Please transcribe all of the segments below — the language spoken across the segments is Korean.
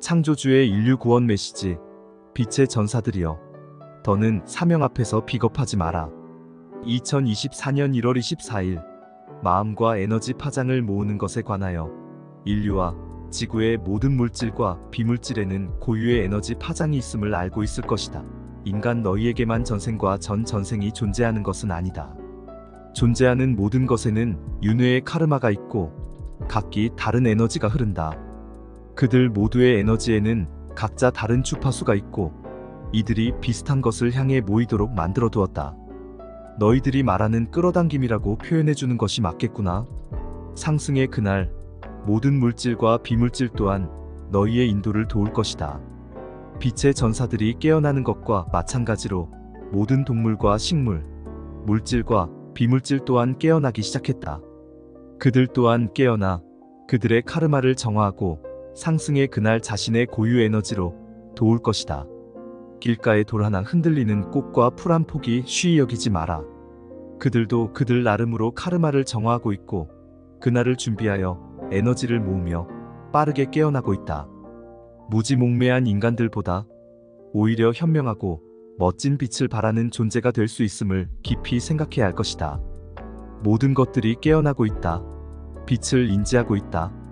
창조주의 인류 구원 메시지. 빛의 전사들이여, 더는 사명 앞에서 비겁하지 마라. 2024년 1월 24일 마음과 에너지 파장을 모으는 것에 관하여 인류와 지구의 모든 물질과 비물질에는 고유의 에너지 파장이 있음을 알고 있을 것이다. 인간 너희에게만 전생과 전 전생이 존재하는 것은 아니다. 존재하는 모든 것에는 윤회의 카르마가 있고 각기 다른 에너지가 흐른다. 그들 모두의 에너지에는 각자 다른 주파수가 있고 이들이 비슷한 것을 향해 모이도록 만들어 두었다. 너희들이 말하는 끌어당김이라고 표현해주는 것이 맞겠구나. 상승의 그날 모든 물질과 비물질 또한 너희의 인도를 도울 것이다. 빛의 전사들이 깨어나는 것과 마찬가지로 모든 동물과 식물, 물질과 비물질 또한 깨어나기 시작했다. 그들 또한 깨어나 그들의 카르마를 정화하고 상승의 그날 자신의 고유 에너지로 도울 것이다. 길가에 돌 하나 흔들리는 꽃과 풀 한 폭이 쉬이 여기지 마라. 그들도 그들 나름으로 카르마를 정화하고 있고 그날을 준비하여 에너지를 모으며 빠르게 깨어나고 있다. 무지몽매한 인간들보다 오히려 현명하고 멋진 빛을 발하는 존재가 될 수 있음을 깊이 생각해야 할 것이다. 모든 것들이 깨어나고 있다. 빛을 인지하고 있다.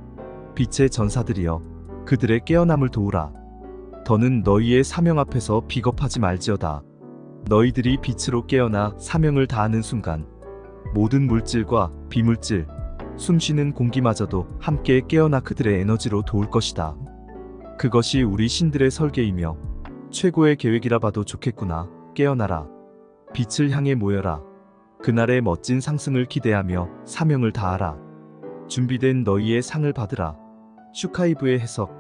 빛의 전사들이여, 그들의 깨어남을 도우라. 더는 너희의 사명 앞에서 비겁하지 말지어다. 너희들이 빛으로 깨어나 사명을 다하는 순간 모든 물질과 비물질, 숨쉬는 공기마저도 함께 깨어나 그들의 에너지로 도울 것이다. 그것이 우리 신들의 설계이며 최고의 계획이라 봐도 좋겠구나. 깨어나라. 빛을 향해 모여라. 그날의 멋진 상승을 기대하며 사명을 다하라. 준비된 너희의 상을 받으라. 슈카이브의 해석.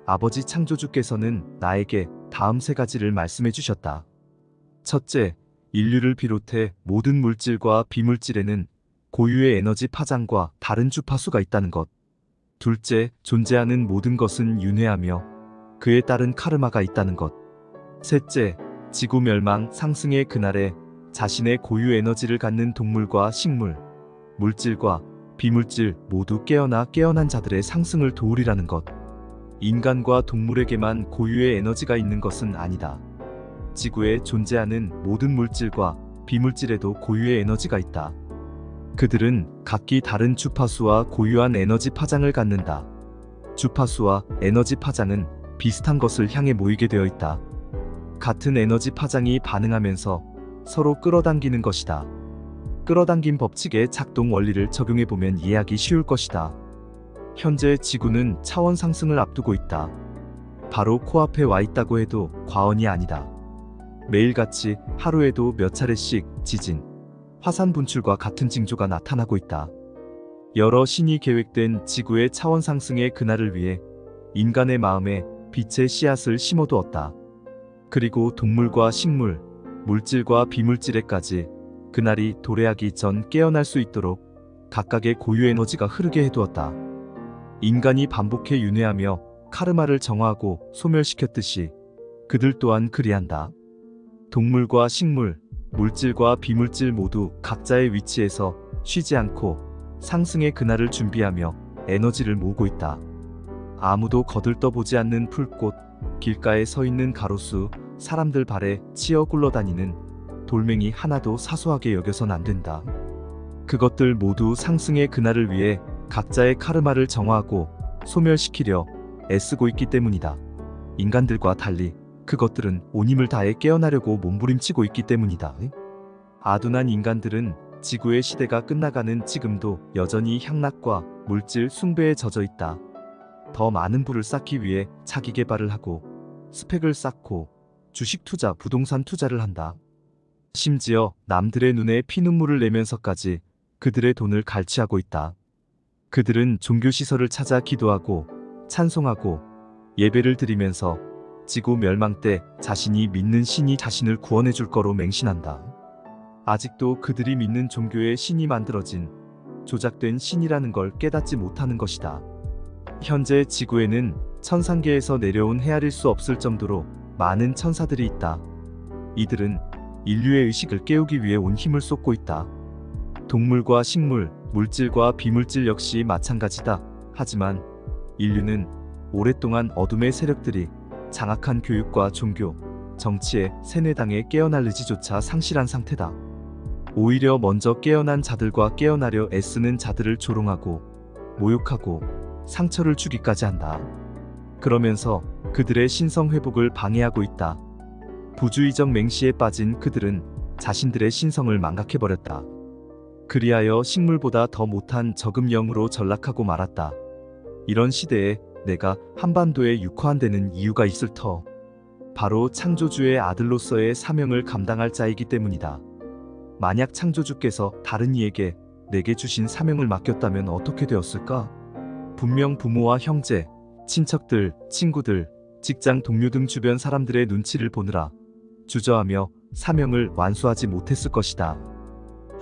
아버지 창조주께서는 나에게 다음 세 가지를 말씀해 주셨다. 첫째, 인류를 비롯해 모든 물질과 비물질에는 고유의 에너지 파장과 다른 주파수가 있다는 것. 둘째, 존재하는 모든 것은 윤회하며 그에 따른 카르마가 있다는 것. 셋째, 지구 멸망 상승의 그날에 자신의 고유 에너지를 갖는 동물과 식물, 물질과 비물질 모두 깨어난 자들의 상승을 도우리라는 것. 인간과 동물에게만 고유의 에너지가 있는 것은 아니다. 지구에 존재하는 모든 물질과 비물질에도 고유의 에너지가 있다. 그들은 각기 다른 주파수와 고유한 에너지 파장을 갖는다. 주파수와 에너지 파장은 비슷한 것을 향해 모이게 되어 있다. 같은 에너지 파장이 반응하면서 서로 끌어당기는 것이다. 끌어당김 법칙의 작동 원리를 적용해보면 이해하기 쉬울 것이다. 현재 지구는 차원 상승을 앞두고 있다. 바로 코앞에 와 있다고 해도 과언이 아니다. 매일같이 하루에도 몇 차례씩 지진, 화산 분출과 같은 징조가 나타나고 있다. 여러 신이 계획된 지구의 차원 상승의 그날을 위해 인간의 마음에 빛의 씨앗을 심어두었다. 그리고 동물과 식물, 물질과 비물질에까지 그날이 도래하기 전 깨어날 수 있도록 각각의 고유 에너지가 흐르게 해두었다. 인간이 반복해 윤회하며 카르마를 정화하고 소멸시켰듯이 그들 또한 그리한다. 동물과 식물, 물질과 비물질 모두 각자의 위치에서 쉬지 않고 상승의 그날을 준비하며 에너지를 모으고 있다. 아무도 거들떠보지 않는 풀꽃, 길가에 서 있는 가로수, 사람들 발에 치여 굴러다니는 돌멩이 하나도 사소하게 여겨선 안 된다. 그것들 모두 상승의 그날을 위해 각자의 카르마를 정화하고 소멸시키려 애쓰고 있기 때문이다. 인간들과 달리 그것들은 온 힘을 다해 깨어나려고 몸부림치고 있기 때문이다. 아둔한 인간들은 지구의 시대가 끝나가는 지금도 여전히 향락과 물질 숭배에 젖어 있다. 더 많은 부를 쌓기 위해 자기 개발을 하고 스펙을 쌓고 주식 투자, 부동산 투자를 한다. 심지어 남들의 눈에 피눈물을 내면서까지 그들의 돈을 갈취하고 있다. 그들은 종교시설을 찾아 기도하고 찬송하고 예배를 드리면서 지구 멸망 때 자신이 믿는 신이 자신을 구원해 줄 거로 맹신한다. 아직도 그들이 믿는 종교의 신이 만들어진 조작된 신이라는 걸 깨닫지 못하는 것이다. 현재 지구에는 천상계에서 내려온 헤아릴 수 없을 정도로 많은 천사들이 있다. 이들은 인류의 의식을 깨우기 위해 온 힘을 쏟고 있다. 동물과 식물, 물질과 비물질 역시 마찬가지다. 하지만 인류는 오랫동안 어둠의 세력들이 장악한 교육과 종교, 정치에 세뇌당해 깨어날 의지조차 상실한 상태다. 오히려 먼저 깨어난 자들과 깨어나려 애쓰는 자들을 조롱하고 모욕하고 상처를 주기까지 한다. 그러면서 그들의 신성 회복을 방해하고 있다. 부주의적 맹시에 빠진 그들은 자신들의 신성을 망각해버렸다. 그리하여 식물보다 더 못한 저금령으로 전락하고 말았다. 이런 시대에 내가 한반도에 육화한다는 이유가 있을 터. 바로 창조주의 아들로서의 사명을 감당할 자이기 때문이다. 만약 창조주께서 다른 이에게 내게 주신 사명을 맡겼다면 어떻게 되었을까? 분명 부모와 형제, 친척들, 친구들, 직장 동료 등 주변 사람들의 눈치를 보느라 주저하며 사명을 완수하지 못했을 것이다.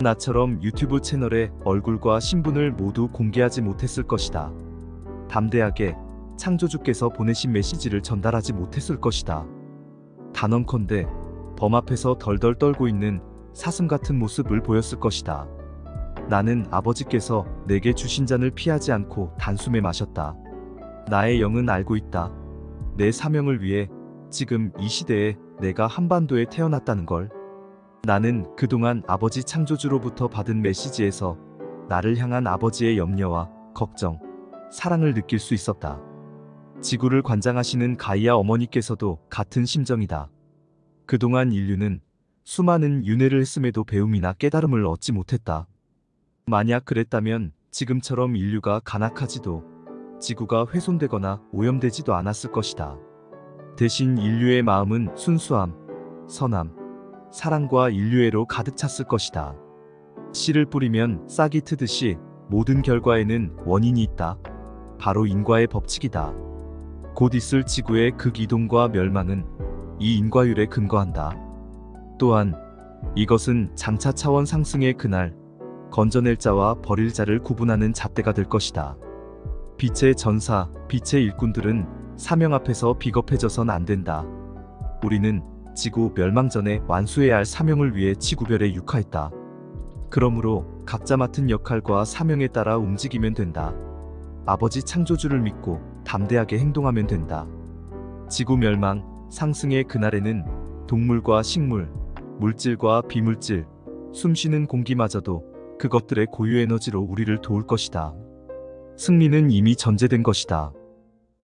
나처럼 유튜브 채널에 얼굴과 신분을 모두 공개하지 못했을 것이다. 담대하게 창조주께서 보내신 메시지를 전달하지 못했을 것이다. 단언컨대 범 앞에서 덜덜 떨고 있는 사슴 같은 모습을 보였을 것이다. 나는 아버지께서 내게 주신 잔을 피하지 않고 단숨에 마셨다. 나의 영은 알고 있다. 내 사명을 위해 지금 이 시대에 내가 한반도에 태어났다는 걸. 나는 그동안 아버지 창조주로부터 받은 메시지에서 나를 향한 아버지의 염려와 걱정, 사랑을 느낄 수 있었다. 지구를 관장하시는 가이아 어머니께서도 같은 심정이다. 그동안 인류는 수많은 윤회를 했음에도 배움이나 깨달음을 얻지 못했다. 만약 그랬다면 지금처럼 인류가 간악하지도 지구가 훼손되거나 오염되지도 않았을 것이다. 대신 인류의 마음은 순수함, 선함, 사랑과 인류애로 가득 찼을 것이다. 씨를 뿌리면 싹이 트듯이 모든 결과에는 원인이 있다. 바로 인과의 법칙이다. 곧 있을 지구의 극이동과 멸망은 이 인과율에 근거한다. 또한 이것은 장차 차원 상승의 그날 건져낼 자와 버릴 자를 구분하는 잣대가 될 것이다. 빛의 전사, 빛의 일꾼들은 사명 앞에서 비겁해져선 안 된다. 우리는 지구 멸망 전에 완수해야 할 사명을 위해 지구별에 육화했다. 그러므로 각자 맡은 역할과 사명에 따라 움직이면 된다. 아버지 창조주를 믿고 담대하게 행동하면 된다. 지구 멸망, 상승의 그날에는 동물과 식물, 물질과 비물질, 숨쉬는 공기마저도 그것들의 고유 에너지로 우리를 도울 것이다. 승리는 이미 전제된 것이다.